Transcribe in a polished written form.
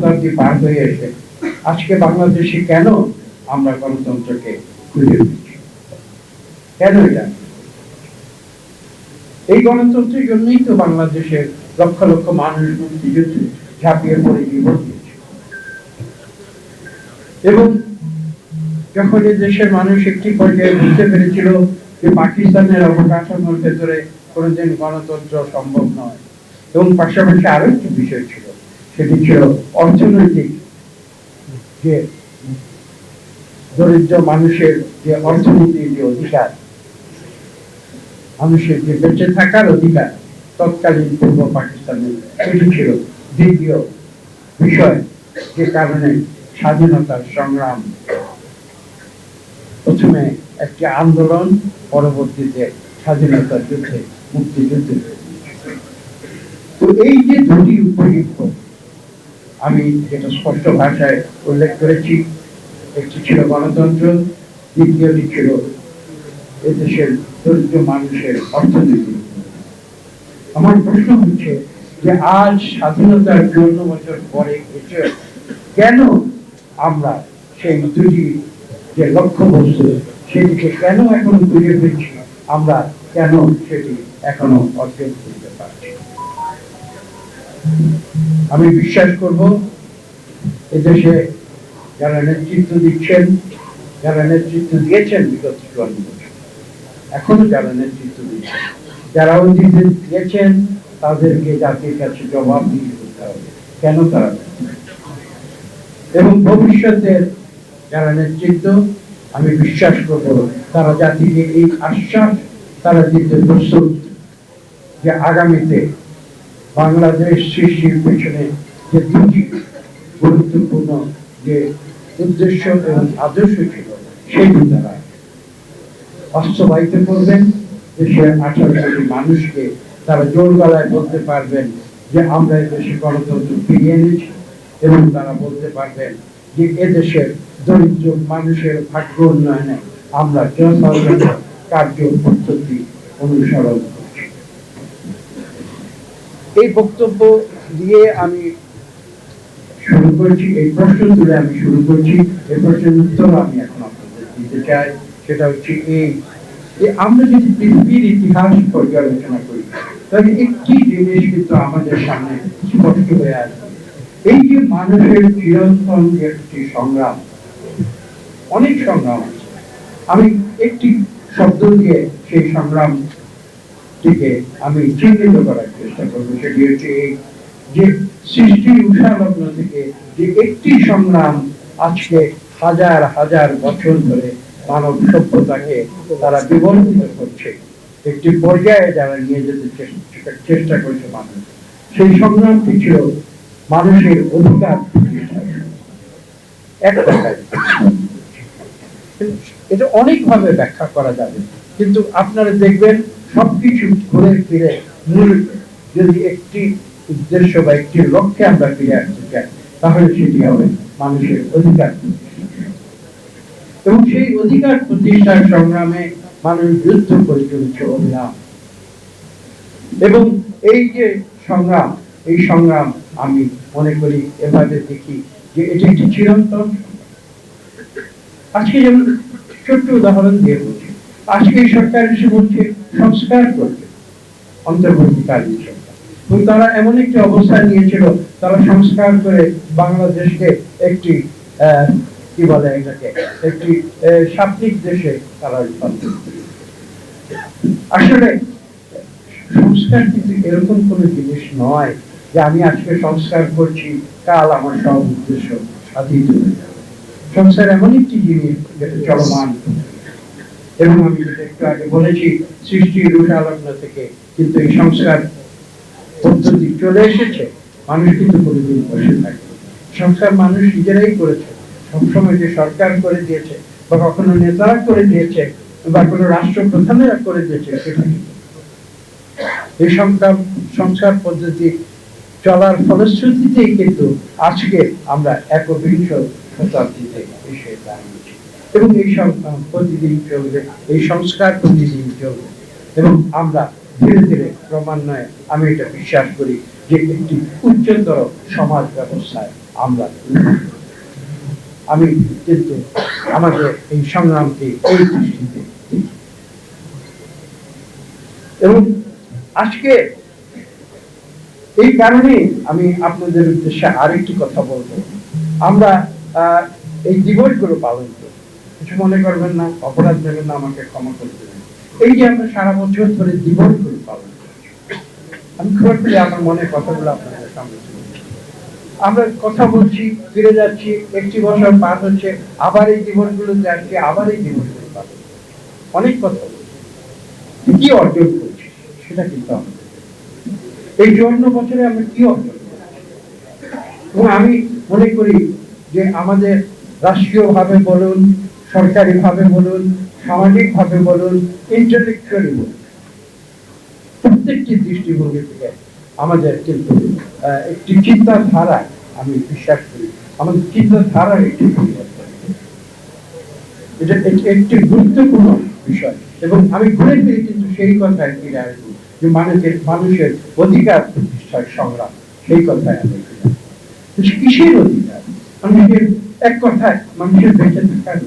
শতাব্দী পার হয়ে এসে আজকে বাংলাদেশে কেন আমরা গণতন্ত্রকে খুঁজে পেয়েছি? কেন এটা? এই গণতন্ত্রের জন্যই তো বাংলাদেশের লক্ষ লক্ষ মানুষ মুক্তিযুদ্ধে ঝাঁপিয়ে পড়ে জীবন দিয়েছে। এবং যখন এই দেশের মানুষ একটি পর্যায়ে বুঝতে পেরেছিল যে পাকিস্তানের অবকাঠামোর ভেতরে কোনোদিন গণতন্ত্র সম্ভব নয়, এবং পাশাপাশি আরো একটি বিষয় ছিল, সেটি ছিল অর্থনৈতিক, যে দরিদ্র মানুষের যে অর্থনীতির যে অধিকার, মানুষের যে বেঁচে থাকার অধিকার তৎকালীন পূর্ব পাকিস্তানের, সেটি ছিল দ্বিতীয় বিষয়, যে কারণে স্বাধীনতার সংগ্রাম প্রথমে একটি আন্দোলন, পরবর্তীতে স্বাধীনতার যুদ্ধে, মুক্তিযুদ্ধে। তো এই যে দুটি উপযুক্ত, আমি যেটা স্পষ্ট ভাষায় উল্লেখ করেছি, একটি ছিল গণতন্ত্র, দ্বিতীয়টি ছিল এদেশের দরিদ্র মানুষের অর্থনীতি। আমার প্রশ্ন হচ্ছে যে আজ স্বাধীনতার ৫৪ বছর পরে এসে কেন আমরা সেই দুটি যে লক্ষ্য বস্তু, সেটিকে কেন এখনো খুঁজে পেয়েছি, আমরা কেন সেটি এখনো অর্জন করতে পারছি? আমি বিশ্বাস করব এদেশে যারা নেতৃত্ব দিচ্ছেন, যারা নেতৃত্ব দিয়েছেন বিগত ৫৪ বছর, এখনো যারা নেতৃত্ব দিচ্ছেন, যারা অতীতে দিয়েছেন, তাদেরকে জাতির কাছে জবাবদিহি করতে হবে কেন তারা, এবং ভবিষ্যতের যারা নেতৃত্ব, আমি বিশ্বাস করব তারা জাতিকে এই আশ্বাস তারা দিতে প্রস্তুত যে আগামীতে বাংলাদেশ সৃষ্টির পেছনে যে দুটি গুরুত্বপূর্ণ যে উদ্দেশ্য এবং আদর্শ ছিল, সেটি তারা বাস্তবায়িত করবেন। দেশের 18 কোটি মানুষকে তারা জোর গলায় বলতে পারবেন যে আমরা এদেশে গণতন্ত্র ফিরিয়ে এনেছি, এবং তারা বলতে পারবেন যে এদেশের দরিদ্র মানুষের ভাগ্য উন্নয়নে আমরা যথাযথ কার্য পদ্ধতি অনুসরণ করছি। এই বক্তব্য দিয়ে আমি শুরু করছি, এই প্রশ্ন তুলে আমি শুরু করছি। এই প্রশ্নের উত্তর আমি এখন আপনাদের দিতে চাই। সেটা হচ্ছে এই যে আমরা যদি পৃথিবীর ইতিহাস পর্যালোচনা করি, তাহলে একটি জিনিস কিন্তু আমাদের সামনে স্পষ্ট হয়ে আসবে। এই যে মানুষের চিরন্তন একটি সংগ্রাম, অনেক সংগ্রাম আছে, আমি একটি শব্দ দিয়ে সেই সংগ্রামটিকে আমি চিহ্নিত করার চেষ্টা করবো। সেটি হচ্ছে এই যে সৃষ্টির উষালগ্ন থেকে যে একটি সংগ্রাম আজকে হাজার হাজার বছর ধরে মানব সভ্যতাকে তারা বিবর্তিত করছে, একটি পর্যায়ে যারা নিয়ে যেতে চেষ্টা করছে মানুষ, সেই সংগ্রামটি ছিল মানুষের অধিকার প্রতিষ্ঠা। এক কথায় এটা অনেকভাবে ব্যাখ্যা করা যাবে, কিন্তু আপনারা দেখবেন সবকিছু ঘুরে ফিরে মূল যদি একটি উদ্দেশ্য বা একটি লক্ষ্যে আমরা ফিরে আসতে চাই, তাহলে সেটি হবে মানুষের অধিকার। এবং সেই অধিকার প্রতিষ্ঠার সংগ্রামে মানুষ যুদ্ধ করে চলেছে অবিরাম। এবং এই যে সংগ্রাম, এই সংগ্রাম আমি মনে করি এভাবে দেখি যে এটি একটি চিরন্তন। আজকে যেমন ছোট্ট উদাহরণ দিয়ে বলছি, আজকে সরকার এসে বলছে সংস্কার করবে, অন্তর্বর্তীকালীন সরকার, এবং তারা এমন একটি অবস্থান নিয়েছিল, তারা সংস্কার করে বাংলাদেশকে একটি কি বলে এটাকে, একটি সাত্বিক দেশে তারা আসলে সংস্কার কিন্তু এরকম কোন জিনিস নয় যে আমি আজকে সংস্কার করছি, কাল আমার সব উদ্দেশ্য সাধিত হয়ে যাবে। সংস্কার এমন একটি জিনিস যেটা চলমান, এবং আমি একটু আগে বলেছি সৃষ্টির উষালগ্ন থেকে কিন্তু এই সংস্কার পদ্ধতি চলে এসেছে। মানুষ কিন্তু কোনোদিন বসে থাকে, সংস্কার মানুষ নিজেরাই করেছে। সবসময় যে সরকার করে দিয়েছে বা কখনো নেতারা করে দিয়েছে বা কোনো রাষ্ট্রপ্রধানেরা করে দিয়েছে, সেটা এই সংস্কার পদ্ধতি চলার ফলশ্রুতিতেই কিন্তু আজকে আমরা ১বিংশ শতাব্দীতে এসে দাঁড়িয়েছি, এবং এই প্রতিদিন চলবে, এই সংস্কার প্রতিদিন চলবে, এবং আমরা ধীরে ধীরে ক্রমান্বয়ে, আমি এটা বিশ্বাস করি যে একটি উচ্চতর সমাজ ব্যবস্থায় আমরা। আমি কিন্তু আমাদের এই সংগ্রামকে এই দৃষ্টিতে দেখি। এবং আজকে এই কারণে আমি আপনাদের উদ্দেশ্যে আরেকটি কথা বলবো। আমরা এই দিবসগুলো পালন করি, কিছু মনে করবেন না, অপরাধ দেবেন না, আমাকে ক্ষমা করে দেবেন। এই যে আমরা সারা বছর ধরে দিবসগুলো পালন করি, আমি খুব করে আমার মনের কথাগুলো আপনাদের সামনে তুলে ধরছি। আমরা কথা বলছি, ফিরে যাচ্ছি, একটি বছর পার হচ্ছে, আবার এই দিবসগুলোতে আসছি, আবার এই দিবসগুলো পালন করছি, অনেক কথা বলছি, কি অর্জন করছি সেটা কিন্তু আমাদের এই 54 বছরে আমরা কি অর্জন করছি। এবং আমি মনে করি যে আমাদের রাষ্ট্রীয় ভাবে বলুন, সরকারি ভাবে বলুন, সামাজিক ভাবে বলুন, ইন্টেলেকচুয়ালি বলুন, প্রত্যেকটি দৃষ্টিভঙ্গি থেকে আমাদের কিন্তু একটি চিন্তাধারা, আমি বিশ্বাস করি আমাদের চিন্তাধারার একটি পরিবর্তন, এটা একটি গুরুত্বপূর্ণ বিষয়। এবং আমি ঘুরে ফিরে কিন্তু সেই কথায় ফিরে আসবো যে মানুষের অধিকার প্রতিষ্ঠার সংগ্রাম, সেই কথায় আমি ফিরে আসবো। কিসের অধিকার? মানুষের এক কথায় মানুষের বেঁচে থাকার